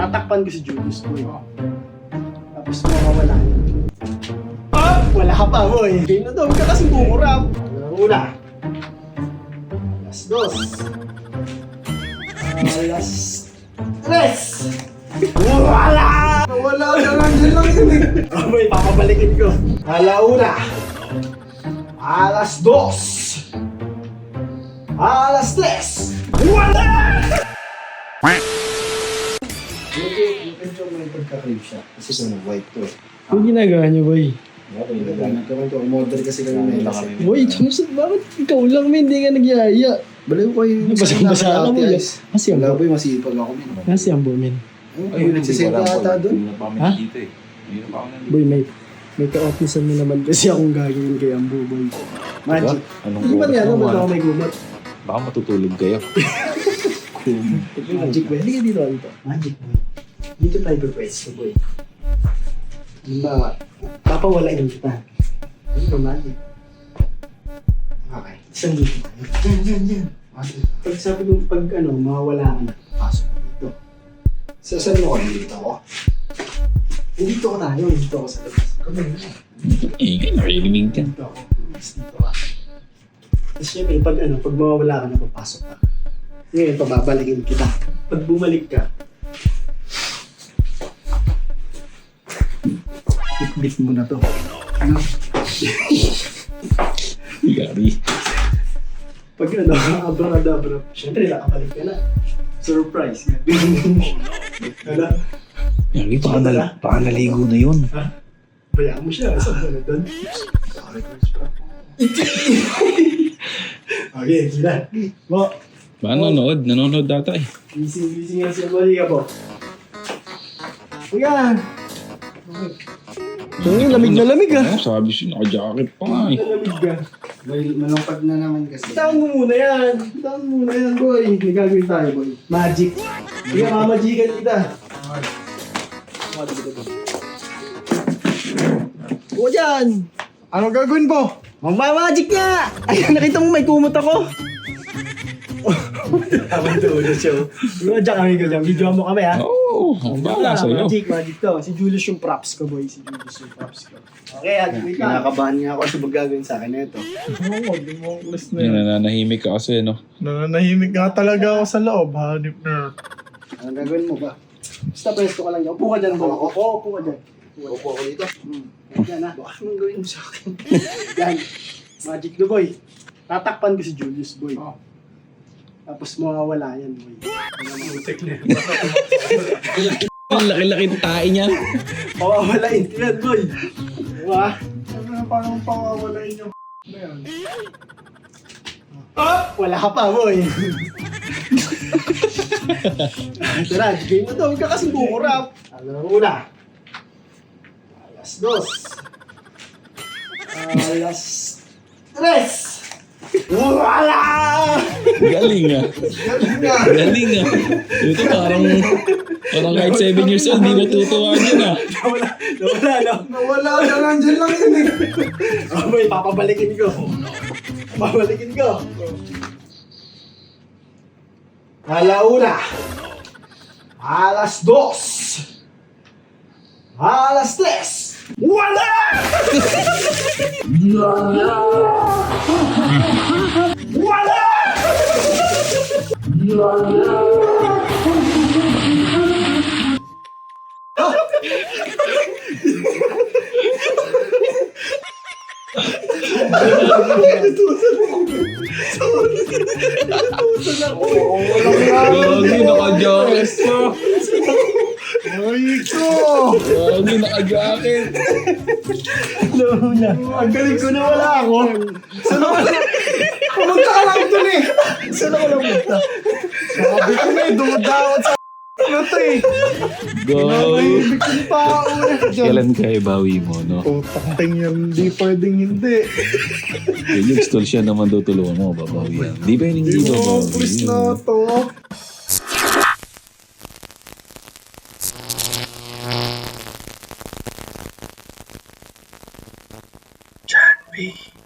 Tatakpan ko si Julius, boy. Tapos mawawala yun. Wala ka pa, boy. Game na to, huwag ka kasing kukurap. Una. Alas dos. Alas tres. Wala! Wala na nandiyan lang yun eh. Boy, papabalikin ko. Alauna. Alas dos. Alas tres. Wala! Medyo may pagka-crave siya. Kasi sa white to eh. Ang ginagawa niyo, boy? Umorder kasi kami na Boy, Thompson, bakit ikaw lang, may hindi ka nagyaya? Baliw ko yung Basa ka mo yan. Kasi ang Wala boy, masipag ako min. Kasi ang bumin. Ayun, nagsisave ka ata doon. Ha? Boy, may ka-officean mo naman kasi akong gagawin kay Ambo, boy. Magic. Hindi ba niya, ano ba ako may gumot? Baka matutulog kayo. Magic, boy. Halika dito, dito. Magic, boy. Dito tayo pwede, boy. Diba, papawalain kita. Ano ba, magic? Okay. Isang dito tayo. Yan. Pag sabi ko, pag mawawala ka na, pasok ka dito. Saan mo ko dito ako? Dito ko tayo, dito ako sa labas. Kami na. Ingay, naririnig ka. Dito ako. Dito ka. Tapos syempre, pag mawawala ka na, papasok ka. Ngayon, pababalikin kita. Pag bumalik ka, bit mo na to. Ano? Yari. Pag abracadabra, syempre, nakabalik ka na. Surprise. Ano? Yari, baka naligo na yun. Ha? Bayaan mo siya. Saan ka na doon? Okay, sila. Mo. Baka nanonood data eh. Busy nga siya. Bali ka po. Kuya. Lamig na lamig Ano, sabi siya, naka-jacket pa nga eh. Lamig ka. Boy, malumpag na naman kasi. Bitawan mo muna yan. Bitawan mo muna yan, boy. May gagawin tayo, boy. Magic. Sige, mamagikan kita. O dyan. Anong gagawin mo? Mamamagic nga! Ay, nakita mo may kumot ako. Tama ito ulo siya. Diyan kami ko dyan. Video mo kami ha. Oo, ang bala sa'yo. Magic to. Si Julius yung props ko, boy. Si Julius yung props ko. Okay, hagawin ka. Kinakabahan nga ako sa magagawin sa akin na ito. Oo, di mo list na Yan, yan. nananahimik ka kasi, no? Nananahimik nga talaga ako sa loob, hanip na. Anong gagawin mo ba? Basta pwesto ka lang dyan. Upo ka dyan, boy. Upo ka dyan. Upo ako dito. Yan ha. Baka anong gawin mo sa akin? Yan. Magic to, boy. Tatakpan ko si Julius, boy. Oh. Tapos mawawala yan, boy. Ang laki-laki ng tae niya. Mawawalain ko yan, boy. Diba? Parang pangawalain yung na yan. Wala ka pa, boy. Tara, game na to. Huwag ka kasing kukurap. Una. Alas dos. Alas tres. Wala! Galing ah. Galing ah. Ito parang kahit 7 years old, di matutuwa yun ah. Nawala. Wala na nandiyan lang yun eh. Oh, boy, papabalikin ko. Papabalikin ko. Alauna. Alas dos. Alas tres. Wala! Wala! Gagi, naka-jacket pa. Ay, ko! Gagi, naka-jacket. Alauna. Ang galing ko na wala ako. Pumunta ka lang dun eh. Saan ako napunta? Sabi ko na eh, dumadawat sa ano to eh. Go. Nanahimik yung tao eh. Kailan kaya bawi mo, no? Putang tingin, hindi pwedeng hindi. Yung extortion naman daw tulungan mo, babawi yan. Di ba yun hindi Hindi mo, babawi? please na to.